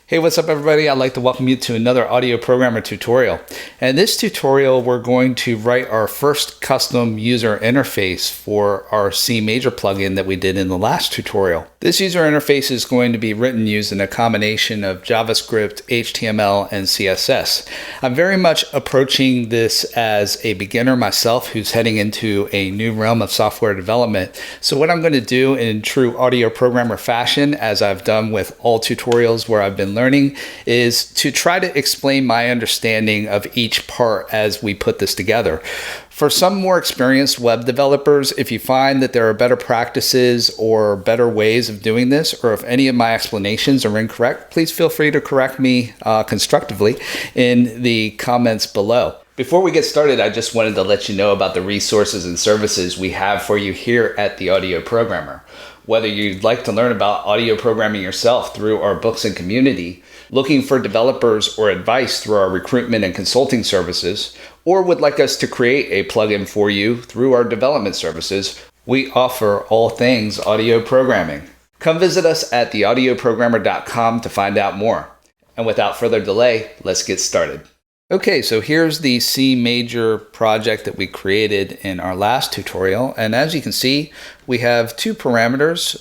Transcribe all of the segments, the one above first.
Hey, what's up everybody? I'd like to welcome you to another audio programmer tutorial. And in this tutorial, we're going to write our first custom user interface for our Cmajor plugin that we did in the last tutorial. This user interface is going to be written using a combination of JavaScript, HTML, and CSS. I'm very much approaching this as a beginner myself who's heading into a new realm of software development. So what I'm going to do in true audio programmer fashion, as I've done with all tutorials where I've been learning, is to try to explain my understanding of each part as we put this together. For some more experienced web developers, if you find that there are better practices or better ways of doing this, or if any of my explanations are incorrect, please feel free to correct me constructively in the comments below. Before we get started, I just wanted to let you know about the resources and services we have for you here at The Audio Programmer. Whether you'd like to learn about audio programming yourself through our books and community, looking for developers or advice through our recruitment and consulting services, or would like us to create a plugin for you through our development services, we offer all things audio programming. Come visit us at theaudioprogrammer.com to find out more. And without further delay, let's get started. Okay, so here's the Cmajor project that we created in our last tutorial. And as you can see, we have two parameters.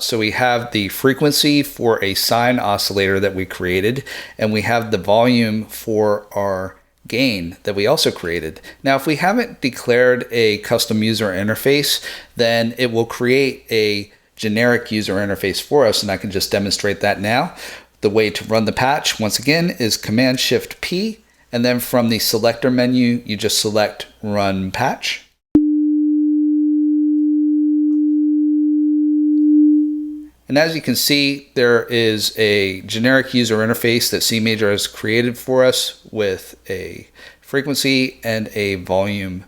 So we have the frequency for a sine oscillator that we created, and we have the volume for our gain that we also created. Now, if we haven't declared a custom user interface, then it will create a generic user interface for us, and I can just demonstrate that now. The way to run the patch, once again, is Command-Shift-P. And then from the selector menu, you just select Run Patch. And as you can see, there is a generic user interface that Cmajor has created for us with a frequency and a volume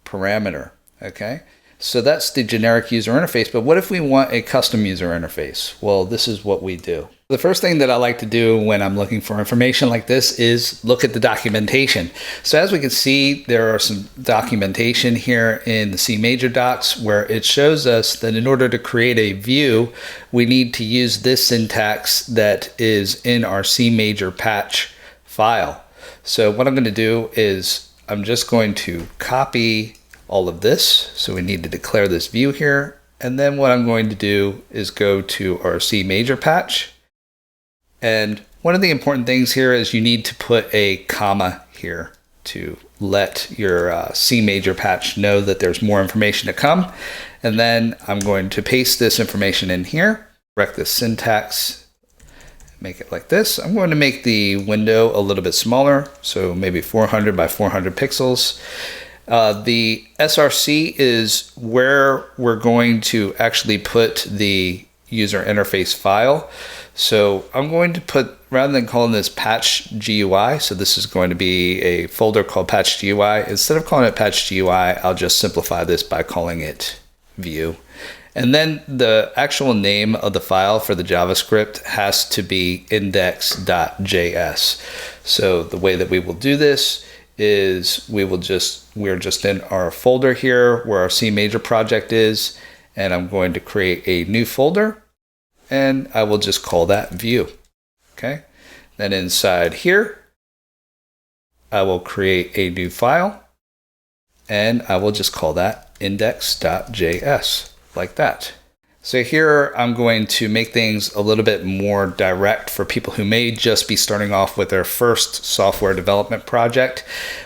parameter. Okay, so that's the generic user interface. But what if we want a custom user interface? Well, this is what we do. The first thing that I like to do when I'm looking for information like this is look at the documentation. So as we can see, there are some documentation here in the Cmajor docs where it shows us that in order to create a view, we need to use this syntax that is in our Cmajor patch file. So what I'm going to do is I'm just going to copy all of this. So we need to declare this view here. And then what I'm going to do is go to our Cmajor patch. And one of the important things here is you need to put a comma here to let your Cmajor patch know that there's more information to come. And then I'm going to paste this information in here, correct the syntax, make it like this. I'm going to make the window a little bit smaller, so maybe 400 by 400 pixels. The src is where we're going to actually put the user interface file. So I'm going to put, rather than calling this patch GUI, so this is going to be a folder called patch GUI. Instead of calling it patch GUI, I'll just simplify this by calling it view. And then the actual name of the file for the JavaScript has to be index.js. So the way that we will do this is we're just in our folder here where our Cmajor project is, and I'm going to create a new folder. And I will just call that view. Okay. Then inside here, I will create a new file, and I will just call that index.js, like that. So here I'm going to make things a little bit more direct for people who may just be starting off with their first software development project.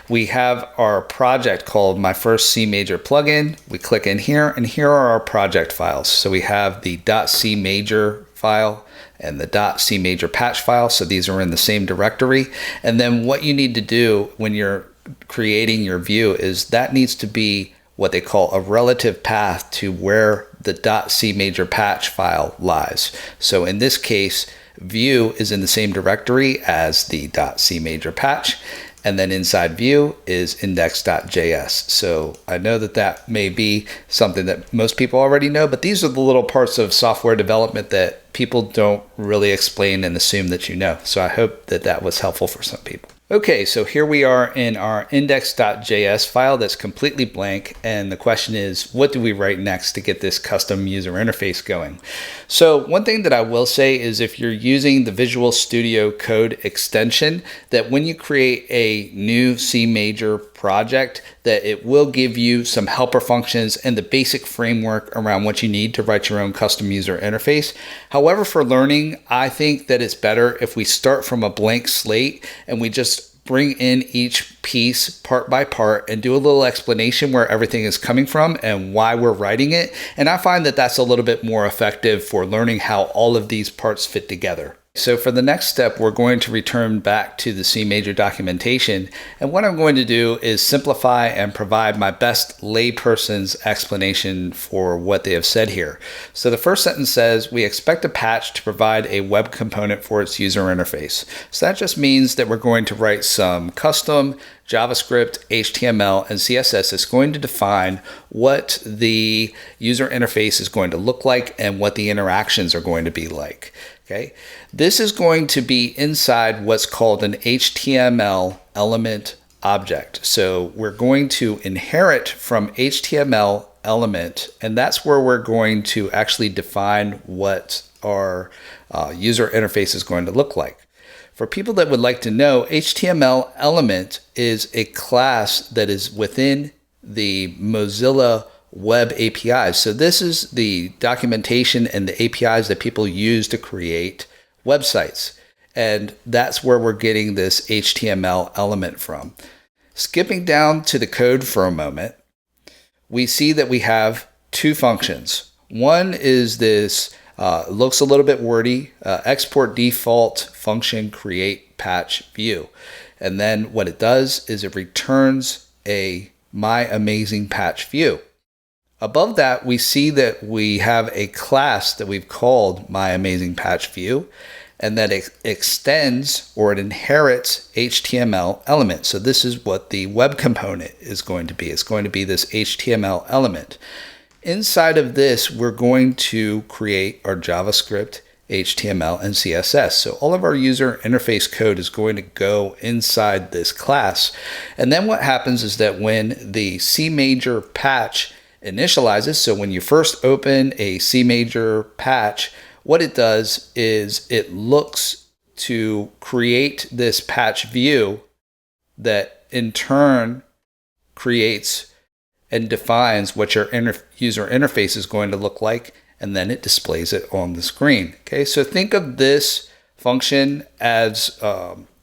We have our project called My First Cmajor Plugin. We click in here, and here are our project files. So we have the .cmajor file and the .cmajor patch file. So these are in the same directory. And then what you need to do when you're creating your view is that needs to be what they call a relative path to where the .cmajor patch file lies. So in this case, view is in the same directory as the .cmajor patch, and then inside view is index.js. So I know that that may be something that most people already know, but these are the little parts of software development that people don't really explain and assume that you know. So I hope that that was helpful for some people. Okay, so here we are in our index.js file that's completely blank, and the question is, what do we write next to get this custom user interface going? So one thing that I will say is if you're using the Visual Studio Code extension, that when you create a new Cmajor project, that it will give you some helper functions and the basic framework around what you need to write your own custom user interface. However, for learning, I think that it's better if we start from a blank slate and we just bring in each piece part by part and do a little explanation where everything is coming from and why we're writing it. And I find that that's a little bit more effective for learning how all of these parts fit together. So for the next step, we're going to return back to the Cmajor documentation. And what I'm going to do is simplify and provide my best layperson's explanation for what they have said here. So the first sentence says, we expect a patch to provide a web component for its user interface. So that just means that we're going to write some custom JavaScript, HTML, and CSS is going to define what the user interface is going to look like and what the interactions are going to be like. Okay, this is going to be inside what's called an HTML element object. So we're going to inherit from HTML element, and that's where we're going to actually define what our user interface is going to look like. For people that would like to know, HTML element is a class that is within the Mozilla Web APIs. So this is the documentation and the APIs that people use to create websites. And that's where we're getting this HTML element from. Skipping down to the code for a moment, we see that we have two functions. One is this, looks a little bit wordy, export default function create patch view. And then what it does is it returns a my amazing patch view. Above that, we see that we have a class that we've called MyAmazingPatchView, and that it extends or it inherits HTML element. So this is what the web component is going to be. It's going to be this HTML element. Inside of this, we're going to create our JavaScript, HTML, and CSS. So all of our user interface code is going to go inside this class. And then what happens is that when the Cmajor patch initializes, so when you first open a Cmajor patch, what it does is it looks to create this patch view that in turn creates and defines what your user interface is going to look like, and then it displays it on the screen. Okay, so think of this function as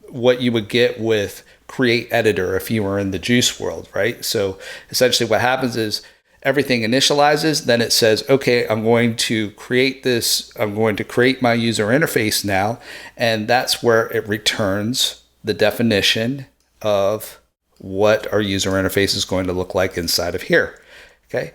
what you would get with Create Editor if you were in the Juice world, right? So essentially what happens is everything initializes, then it says, okay, I'm going to create this, I'm going to create my user interface now, and that's where it returns the definition of what our user interface is going to look like inside of here. Okay,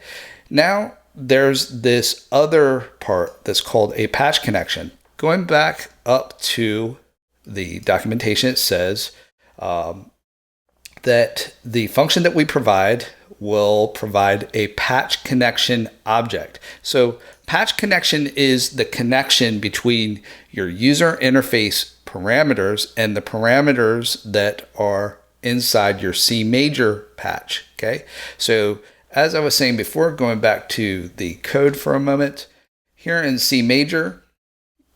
now there's this other part that's called a patch connection. Going back up to the documentation, it says that the function that we provide will provide a patch connection object. So patch connection is the connection between your user interface parameters and the parameters that are inside your Cmajor patch. Okay, so as I was saying before, going back to the code for a moment, here in Cmajor,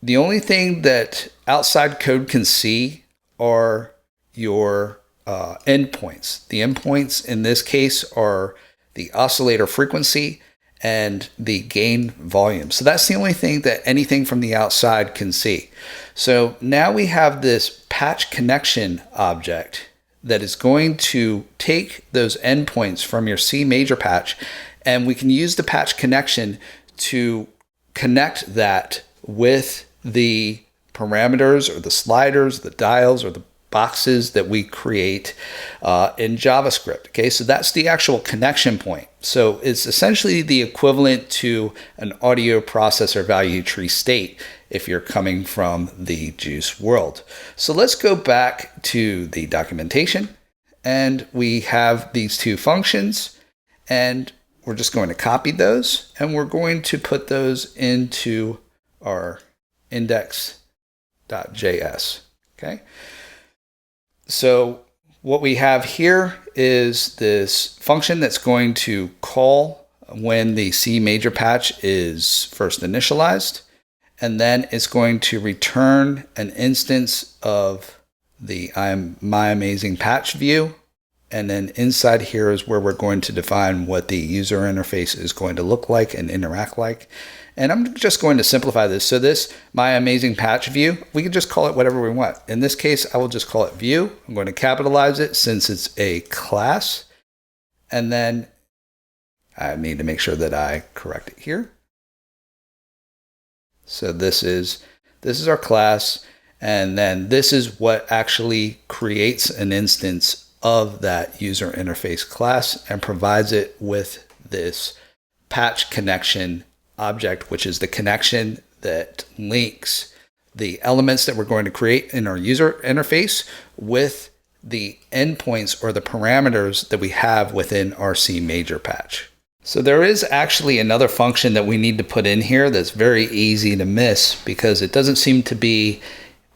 the only thing that outside code can see are your endpoints. The endpoints in this case are the oscillator frequency and the gain volume. So that's the only thing that anything from the outside can see. So now we have this patch connection object that is going to take those endpoints from your Cmajor patch, and we can use the patch connection to connect that with the parameters or the sliders, the dials, or the boxes that we create in JavaScript. Okay, so that's the actual connection point. So it's essentially the equivalent to an audio processor value tree state if you're coming from the Juice world. So let's go back to the documentation, and we have these two functions, and we're just going to copy those, and we're going to put those into our index.js. Okay. So what we have here is this function that's going to call when the C major patch is first initialized, and then it's going to return an instance of the My Amazing Patch view. And then inside here is where we're going to define what the user interface is going to look like and interact like. And I'm just going to simplify this. So this My Amazing Patch view, we can just call it whatever we want. In this case, I will just call it view. I'm going to capitalize it since it's a class. And then I need to make sure that I correct it here. So this is our class. And then this is what actually creates an instance of that user interface class and provides it with this patch connection object, which is the connection that links the elements that we're going to create in our user interface with the endpoints or the parameters that we have within our C major patch. So there is actually another function that we need to put in here that's very easy to miss because it doesn't seem to be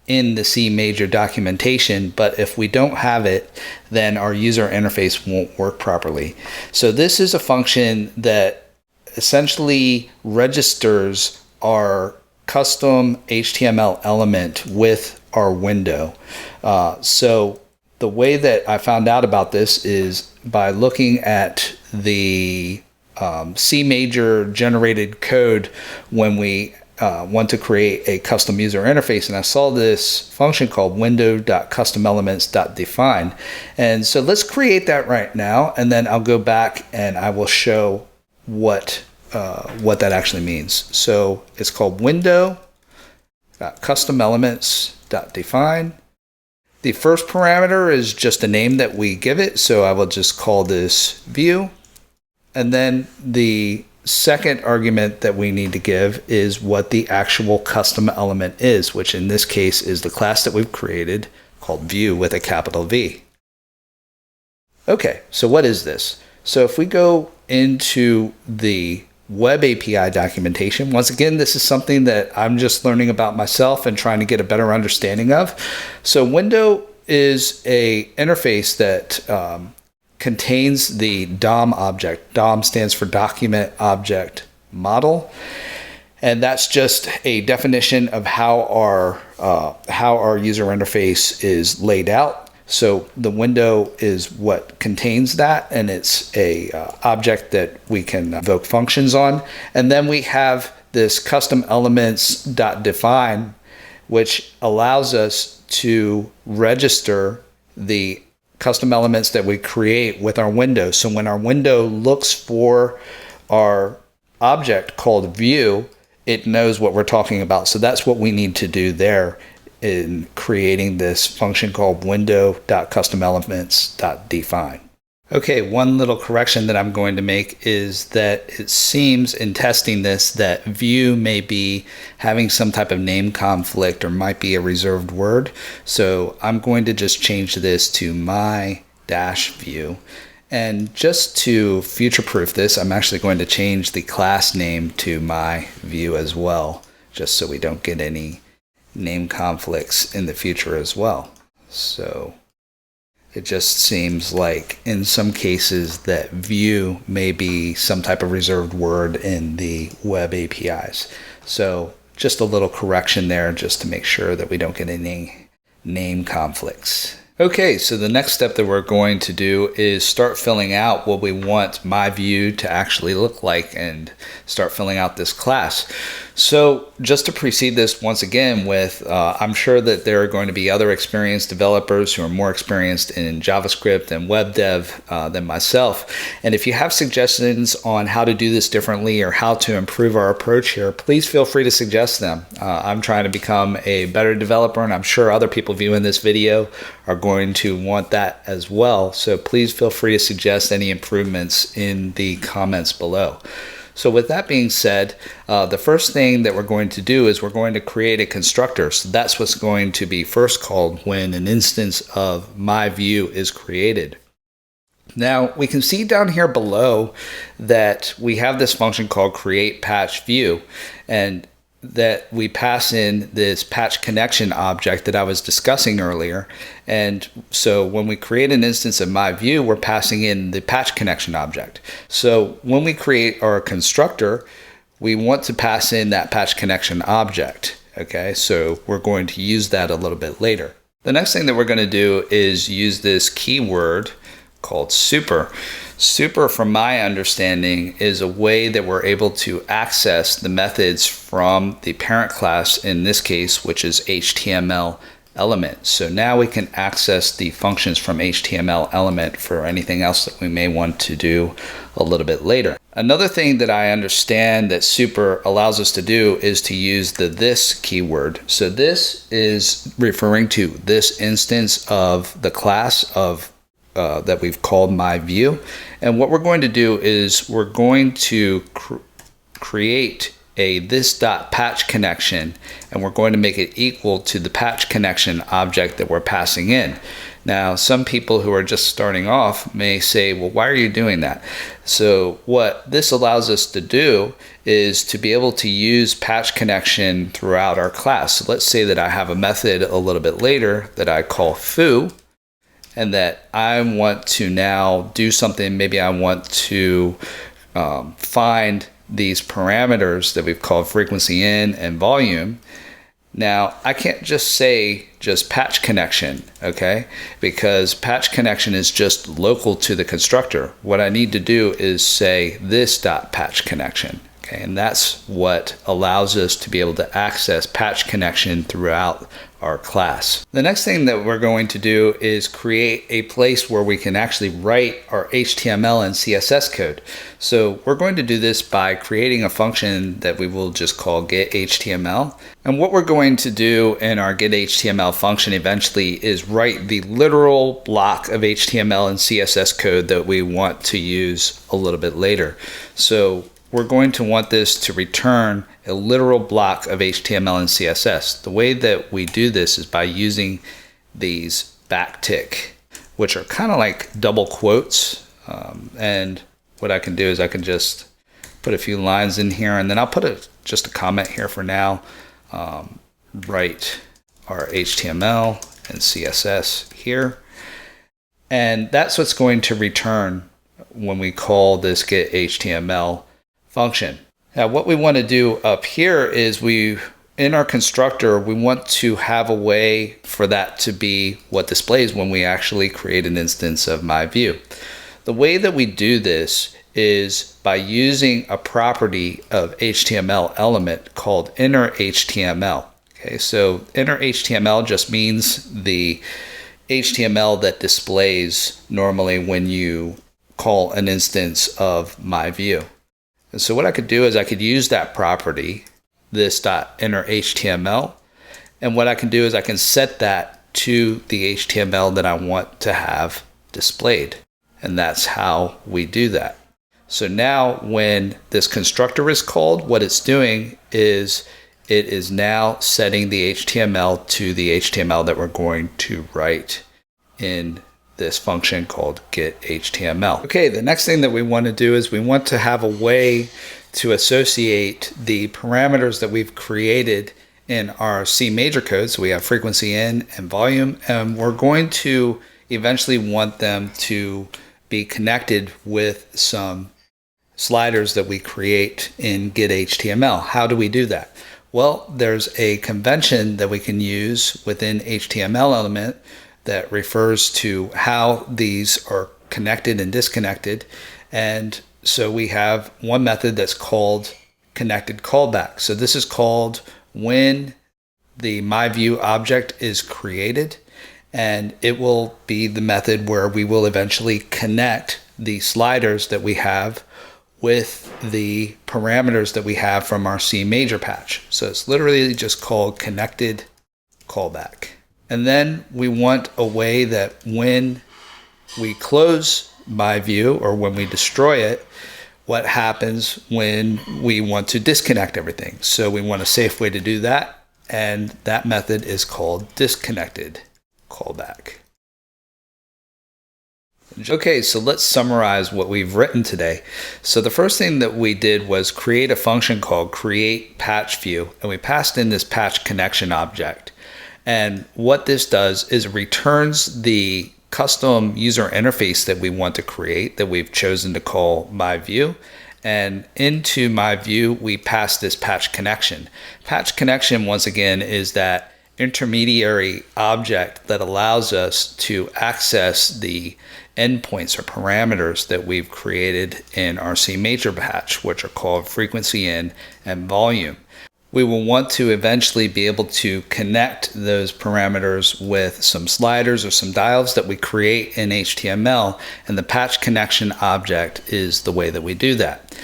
in the C major documentation, but if we don't have it, then our user interface won't work properly. So this is a function that essentially registers our custom HTML element with our window. So the way that I found out about this is by looking at the C major generated code when we want to create a custom user interface, and I saw this function called window.customelements.define. And so let's create that right now, and then I'll go back and I will show what that actually means. So it's called window.customelements.define. The first parameter is just a name that we give it, so I will just call this view. And then the second argument that we need to give is what the actual custom element is, which in this case is the class that we've created called view with a capital V. Okay, so what is this? So if we go into the web API documentation, once again, this is something that I'm just learning about myself and trying to get a better understanding of. So window is a interface that contains the DOM object. DOM stands for Document Object Model, and that's just a definition of how our user interface is laid out. So the window is what contains that, and it's a object that we can invoke functions on. And then we have this custom elements.define, which allows us to register the custom elements that we create with our window. So when our window looks for our object called view, it knows what we're talking about. So that's what we need to do there in creating this function called window.customelements.define. Okay, one little correction that I'm going to make is that it seems in testing this that view may be having some type of name conflict or might be a reserved word. So I'm going to just change this to my-view. And just to future-proof this, I'm actually going to change the class name to my-view as well, just so we don't get any name conflicts in the future as well. So it just seems like in some cases that view may be some type of reserved word in the web APIs. So just a little correction there just to make sure that we don't get any name conflicts. Okay, so the next step that we're going to do is start filling out what we want my view to actually look like and start filling out this class. So just to precede this once again with, I'm sure that there are going to be other experienced developers who are more experienced in JavaScript and web dev than myself. And if you have suggestions on how to do this differently or how to improve our approach here, please feel free to suggest them. I'm trying to become a better developer, and I'm sure other people viewing this video are going to want that as well. So please feel free to suggest any improvements in the comments below. So with that being said, the first thing that we're going to do is we're going to create a constructor. So that's what's going to be first called when an instance of my view is created. Now we can see down here below that we have this function called create patch view, and that we pass in this patch connection object that I was discussing earlier. And so when we create an instance of MyView, we're passing in the patch connection object. So when we create our constructor, we want to pass in that patch connection object. Okay, so we're going to use that a little bit later. The next thing that we're going to do is use this keyword called super. Super, from my understanding, is a way that we're able to access the methods from the parent class, in this case, which is HTML element. So now we can access the functions from HTML element for anything else that we may want to do a little bit later. Another thing that I understand that super allows us to do is to use the this keyword. So this is referring to this instance of the class of that we've called MyView. And what we're going to do is we're going to create a this.patch connection, and we're going to make it equal to the patch connection object that we're passing in. Now, some people who are just starting off may say, well, why are you doing that? So what this allows us to do is to be able to use patch connection throughout our class. So let's say that I have a method a little bit later that I call foo, and that I want to now do something. Maybe I want to find these parameters that we've called frequency in and volume. Now, I can't just say just patch connection, okay? Because patch connection is just local to the constructor. What I need to do is say this.patch connection. Okay, and that's what allows us to be able to access patch connection throughout our class. The next thing that we're going to do is create a place where we can actually write our HTML and CSS code. So we're going to do this by creating a function that we will just call getHTML. And what we're going to do in our getHTML function eventually is write the literal block of HTML and CSS code that we want to use a little bit later. So we're going to want this to return a literal block of HTML and CSS. The way that we do this is by using these backtick, which are kind of like double quotes. And what I can do is I can just put a few lines in here, and then I'll put just a comment here for now. Write our HTML and CSS here. And that's what's going to return when we call this getHTML function. Now, what we want to do up here is in our constructor, we want to have a way for that to be what displays when we actually create an instance of MyView. The way that we do this is by using a property of HTML element called inner HTML. Okay, so inner HTML just means the HTML that displays normally when you call an instance of MyView. And so what I could do is I could use that property, this.innerHTML, and what I can do is I can set that to the HTML that I want to have displayed. And that's how we do that. So now when this constructor is called, what it's doing is it is now setting the HTML to the HTML that we're going to write in this function called getHTML. Okay, the next thing that we want to do is we want to have a way to associate the parameters that we've created in our Cmajor code. So we have frequency in and volume, and we're going to eventually want them to be connected with some sliders that we create in getHTML. How do we do that? Well, there's a convention that we can use within HTML element that refers to how these are connected and disconnected. And so we have one method that's called connected callback. So this is called when the MyView object is created, and it will be the method where we will eventually connect the sliders that we have with the parameters that we have from our Cmajor patch. So it's literally just called connected callback. And then we want a way that when we close MyView or when we destroy it, what happens when we want to disconnect everything. So we want a safe way to do that, and that method is called disconnected callback. Okay, so let's summarize what we've written today. So the first thing that we did was create a function called create patch view, and we passed in this patch connection object. And what this does is returns the custom user interface that we want to create, that we've chosen to call MyView. And into MyView, we pass this patch connection. Patch connection, once again, is that intermediary object that allows us to access the endpoints or parameters that we've created in our Cmajor patch, which are called frequency in and volume. We will want to eventually be able to connect those parameters with some sliders or some dials that we create in HTML, and the patch connection object is the way that we do that.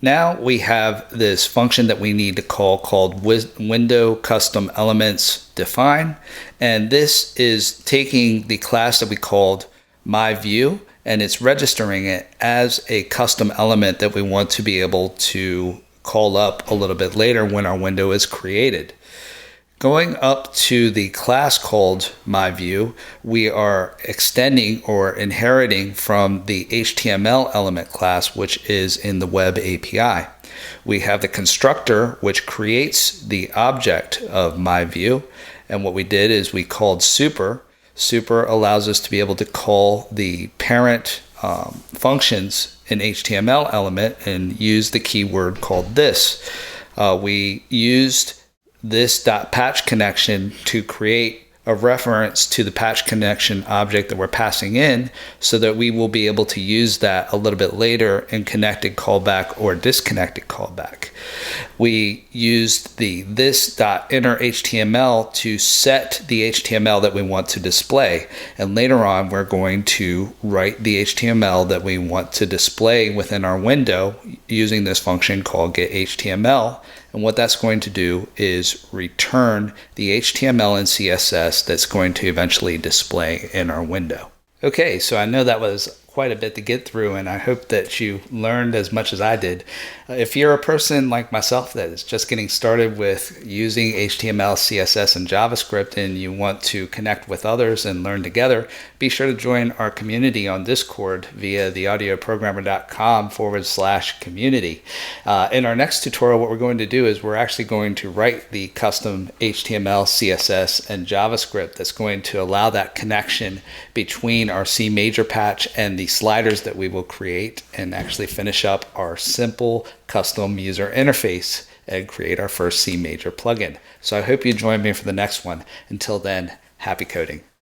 Now we have this function that we need to call called window custom elements define, and this is taking the class that we called MyView and it's registering it as a custom element that we want to be able to call up a little bit later when our window is created. Going up to the class called MyView, we are extending or inheriting from the HTML element class, which is in the web API. We have the constructor, which creates the object of MyView. And what we did is we called super. Super allows us to be able to call the parent functions in HTML element and use the keyword called this. We used this .patch connection to create a reference to the patch connection object that we're passing in, so that we will be able to use that a little bit later in connected callback or disconnected callback. We used the this.inner HTML to set the HTML that we want to display, and later on we're going to write the HTML that we want to display within our window using this function called getHTML. And what that's going to do is return the HTML and CSS that's going to eventually display in our window. Okay, so I know that was quite a bit to get through, and I hope that you learned as much as I did. If you're a person like myself that is just getting started with using HTML, CSS, and JavaScript, and you want to connect with others and learn together, be sure to join our community on Discord via theaudioprogrammer.com/community. In our next tutorial, what we're going to do is we're actually going to write the custom HTML, CSS, and JavaScript that's going to allow that connection between our Cmajor patch and the sliders that we will create, and actually finish up our simple custom user interface and create our first Cmajor plugin. So I hope you join me for the next one. Until then, happy coding.